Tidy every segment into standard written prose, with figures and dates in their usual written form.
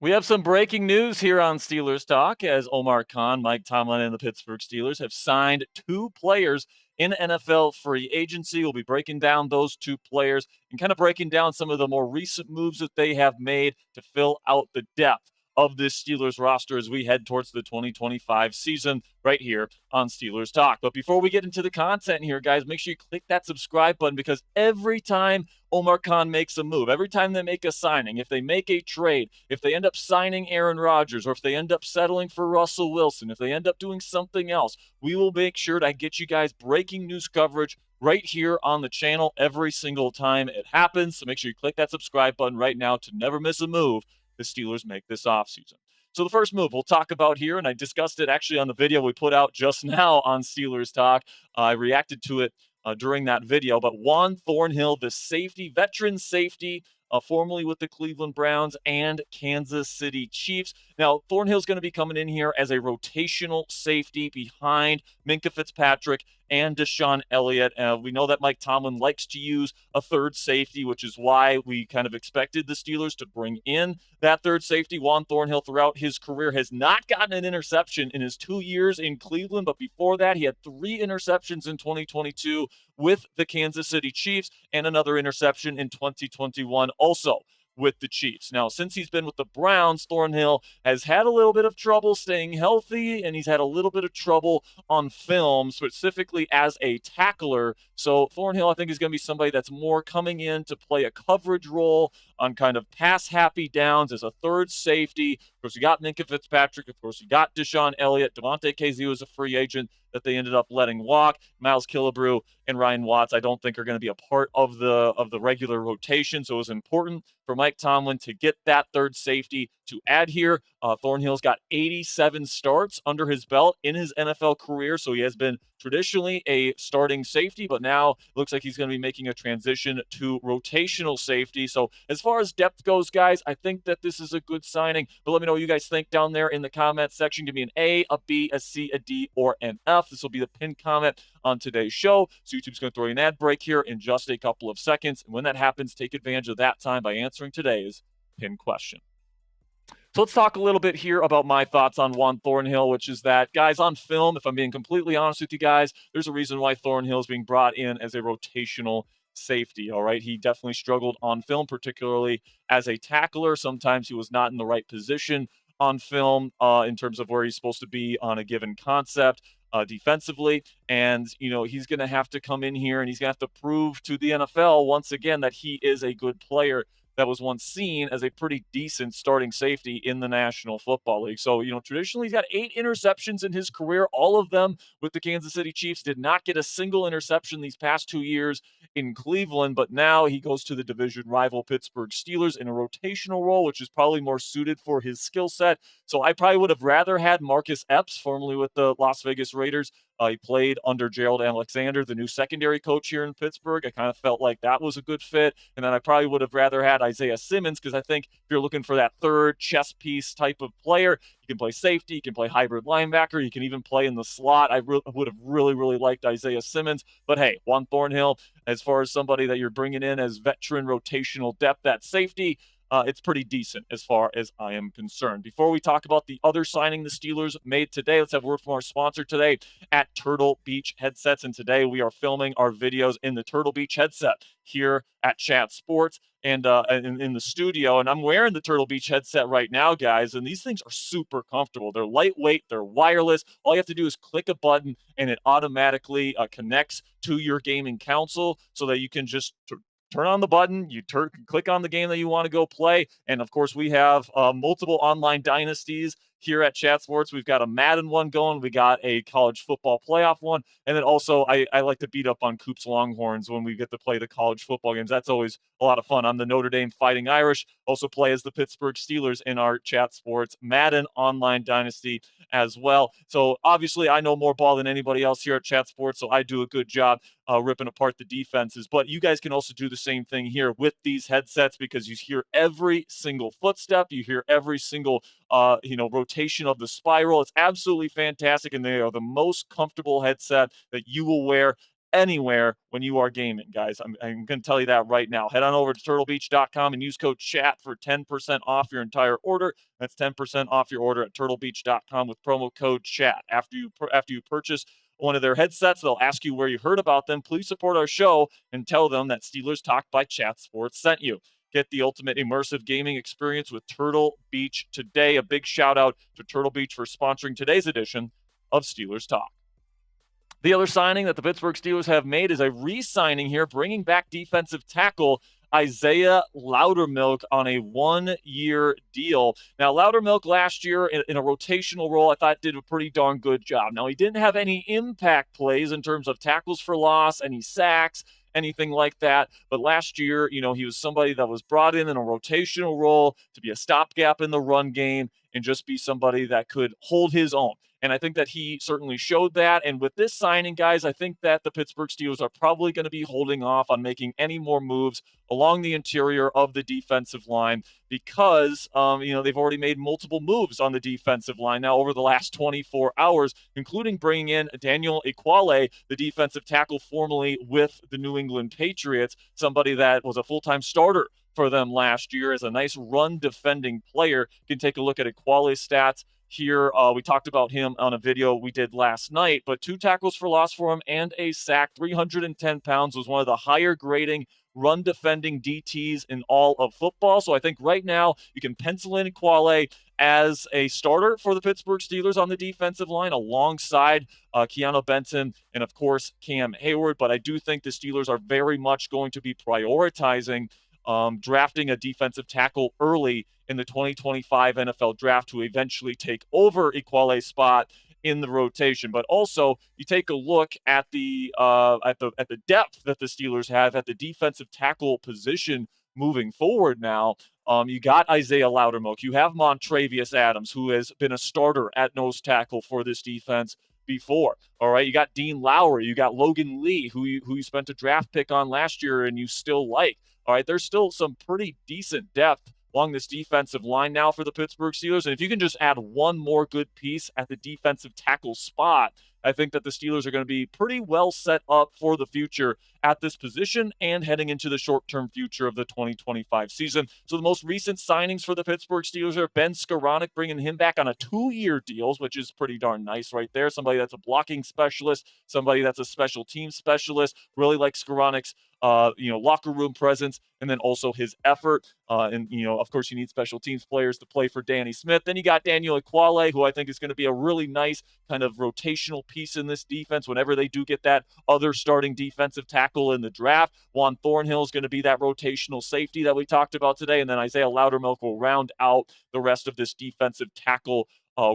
We have some breaking news here on Steelers Talk as Omar Khan, Mike Tomlin, and the Pittsburgh Steelers have signed two players in NFL free agency. We'll be breaking down those two players and kind of breaking down some of the more recent moves that they have made to fill out the depth of this Steelers roster as we head towards the 2025 season right here on Steelers Talk. But before we get into the content here, guys, make sure you click that subscribe button because every time Omar Khan makes a move, every time they make a signing, if they make a trade, if they end up signing Aaron Rodgers, or if they end up settling for Russell Wilson, if they end up doing something else, we will make sure to get you guys breaking news coverage right here on the channel every single time it happens. So make sure you click that subscribe button right now to never miss a move the Steelers make this offseason. So the first move we'll talk about here, and I discussed it actually on the video we put out just now on Steelers Talk. I reacted to it during that video, but Juan Thornhill, the safety, veteran safety, formerly with the Cleveland Browns and Kansas City Chiefs. Now, Thornhill's going to be coming in here as a rotational safety behind Minkah Fitzpatrick and Deshaun Elliott. We know that Mike Tomlin likes to use a third safety, which is why we kind of expected the Steelers to bring in that third safety. Juan Thornhill, throughout his career, has not gotten an interception in his 2 years in Cleveland, but before that, he had 3 interceptions in 2022 with the Kansas City Chiefs and another interception in 2021 also with the Chiefs. Now, since he's been with the Browns, Thornhill has had a little bit of trouble staying healthy, and he's had a little bit of trouble on film, specifically as a tackler. So Thornhill, I think, is going to be somebody that's more coming in to play a coverage role on kind of pass-happy downs as a third safety. Of course, you got Minkah Fitzpatrick. Of course, you got Deshaun Elliott. Devontae Casey was a free agent that they ended up letting walk. Miles Killebrew and Ryan Watts, I don't think, are going to be a part of the regular rotation. So it was important for Mike Tomlin to get that third safety to add here. Thornhill's got 87 starts under his belt in his NFL career, so he has been traditionally a starting safety, but now it looks like he's going to be making a transition to rotational safety. So as far as depth goes, guys, I think that this is a good signing, but let me know what you guys think down there in the comment section. Give me an A, a B, a C, a D, or an F. This will be the pinned comment on today's show. So YouTube's going to throw you an ad break here in just a couple of seconds, and when that happens, take advantage of that time by answering today's pinned question. So let's talk a little bit here about my thoughts on Juan Thornhill, which is that, guys, on film, if I'm being completely honest with you guys, there's a reason why Thornhill is being brought in as a rotational safety, all right? He definitely struggled on film, particularly as a tackler. Sometimes he was not in the right position on film in terms of where he's supposed to be on a given concept defensively. And, you know, he's going to have to come in here and he's going to have to prove to the NFL once again that he is a good player that was once seen as a pretty decent starting safety in the National Football League. So, you know, traditionally he's got 8 interceptions in his career, all of them with the Kansas City Chiefs. Did not get a single interception these past 2 years in Cleveland, but now he goes to the division rival Pittsburgh Steelers in a rotational role, which is probably more suited for his skill set. So I probably would have rather had Marcus Epps, formerly with the Las Vegas Raiders. He played under Gerald Alexander, the new secondary coach here in Pittsburgh. I kind of felt like that was a good fit. And then I probably would have rather had Isaiah Simmons, because I think if you're looking for that third chess piece type of player, you can play safety, you can play hybrid linebacker, you can even play in the slot. I would have really liked Isaiah Simmons. But hey, Juan Thornhill, as far as somebody that you're bringing in as veteran rotational depth at safety, it's pretty decent as far as I am concerned. Before we talk about the other signing the Steelers made today, let's have a word from our sponsor today at Turtle Beach Headsets. And today we are filming our videos in the Turtle Beach headset here at Chat Sports and in the studio. And I'm wearing the Turtle Beach headset right now, guys. And these things are super comfortable. They're lightweight. They're wireless. All you have to do is click a button and it automatically connects to your gaming console so that you can just turn on the button, you click on the game that you want to go play. And of course, we have multiple online dynasties here at Chat Sports. We've got a Madden one going. We got a college football playoff one. And then also, I like to beat up on Coop's Longhorns when we get to play the college football games. That's always a lot of fun. I'm the Notre Dame Fighting Irish. Also play as the Pittsburgh Steelers in our Chat Sports Madden online dynasty as well. So obviously, I know more ball than anybody else here at Chat Sports, so I do a good job ripping apart the defenses. But you guys can also do the same thing here with these headsets, because you hear every single footstep, you hear every single rotation of the spiral. It's absolutely fantastic, and they are the most comfortable headset that you will wear anywhere when you are gaming, guys. I'm going to tell you that right now. Head on over to turtlebeach.com and use code CHAT for 10% off your entire order. That's 10% off your order at turtlebeach.com with promo code CHAT. After you purchase one of their headsets, they'll ask you where you heard about them. Please support our show and tell them that Steelers Talk by Chat Sports sent you. Get the ultimate immersive gaming experience with Turtle Beach today. A big shout out to Turtle Beach for sponsoring today's edition of Steelers Talk. The other signing that the Pittsburgh Steelers have made is a re-signing here, bringing back defensive tackle Isaiahh Loudermilk on a one-year deal. Now, Loudermilk last year in a rotational role, I thought did a pretty darn good job. Now, he didn't have any impact plays in terms of tackles for loss, any sacks, anything like that. But last year, he was somebody that was brought in a rotational role to be a stopgap in the run game and just be somebody that could hold his own. And I think that he certainly showed that. And with this signing, guys, I think that the Pittsburgh Steelers are probably going to be holding off on making any more moves along the interior of the defensive line because, they've already made multiple moves on the defensive line now over the last 24 hours, including bringing in Daniel Ekuale, the defensive tackle formerly with the New England Patriots, somebody that was a full-time starter for them last year as a nice run defending player. You can take a look at Ekuale's stats here. We talked about him on a video we did last night, but 2 tackles for loss for him and a sack. 310 pounds, was one of the higher grading run defending DTs in all of football. So I think right now you can pencil in Ekuale as a starter for the Pittsburgh Steelers on the defensive line alongside Keanu Benton and, of course, Cam Hayward. But I do think the Steelers are very much going to be prioritizing drafting a defensive tackle early in the 2025 NFL draft to eventually take over Ekuale's spot in the rotation. But also, you take a look at the depth that the Steelers have at the defensive tackle position moving forward now. You got Isaiahh Loudermilk. You have Montravius Adams, who has been a starter at nose tackle for this defense before. All right, you got Dean Lowry. You got Logan Lee, who you spent a draft pick on last year and you still like. All right, there's still some pretty decent depth along this defensive line now for the Pittsburgh Steelers. And if you can just add one more good piece at the defensive tackle spot, I think that the Steelers are going to be pretty well set up for the future at this position and heading into the short-term future of the 2025 season. So the most recent signings for the Pittsburgh Steelers are Ben Skoranek, bringing him back on a 2-year deal, which is pretty darn nice right there. Somebody that's a blocking specialist, somebody that's a special team specialist, really like Skoranek's locker room presence, and then also his effort. Of course, you need special teams players to play for Danny Smith. Then you got Daniel Ekuale, who I think is going to be a really nice kind of rotational piece in this defense whenever they do get that other starting defensive tackle in the draft. Juan Thornhill is going to be that rotational safety that we talked about today, and then Isaiahh Loudermilk will round out the rest of this defensive tackle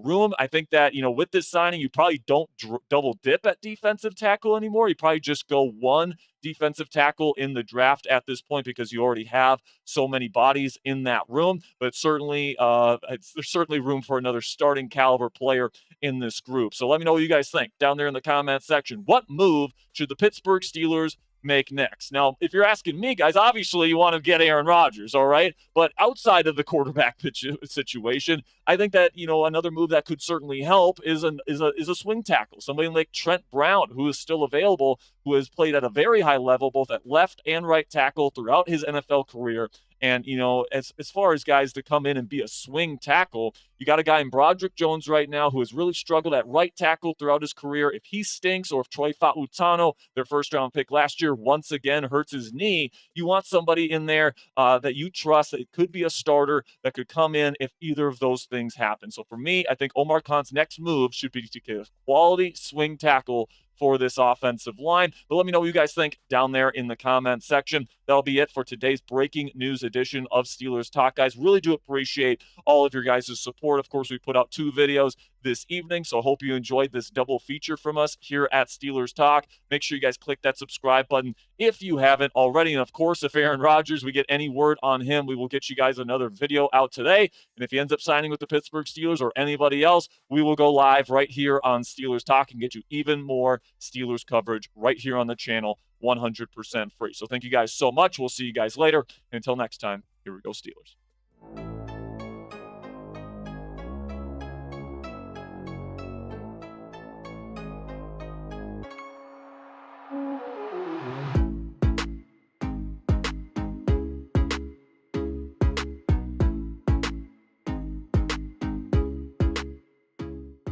room. I think that, with this signing, you probably don't double dip at defensive tackle anymore. You probably just go one defensive tackle in the draft at this point because you already have so many bodies in that room. But certainly, there's certainly room for another starting caliber player in this group. So let me know what you guys think down there in the comment section. What move should the Pittsburgh Steelers make next? Now, if you're asking me, guys, obviously you want to get Aaron Rodgers, all right? But outside of the quarterback situation, I think that, another move that could certainly help is a swing tackle. Somebody like Trent Brown, who is still available, who has played at a very high level, both at left and right tackle throughout his NFL career. And, as far as guys to come in and be a swing tackle, you got a guy in Broderick Jones right now who has really struggled at right tackle throughout his career. If he stinks, or if Troy Fautano, their first-round pick last year, once again hurts his knee, you want somebody in there that you trust, that it could be a starter, that could come in if either of those things happen. So for me, I think Omar Khan's next move should be to get a quality swing tackle for this offensive line. But let me know what you guys think down there in the comment section. That'll be it for today's breaking news edition of Steelers Talk, guys. Really do appreciate all of your guys' support. Of course, we put out 2 videos this evening, so I hope you enjoyed this double feature from us here at Steelers Talk. Make sure you guys click that subscribe button if you haven't already. And of course, if Aaron Rodgers, we get any word on him, we will get you guys another video out today. And if he ends up signing with the Pittsburgh Steelers or anybody else, we will go live right here on Steelers Talk and get you even more Steelers coverage right here on the channel, 100% free. So thank you guys so much. We'll see you guys later. Until next time, here we go, Steelers.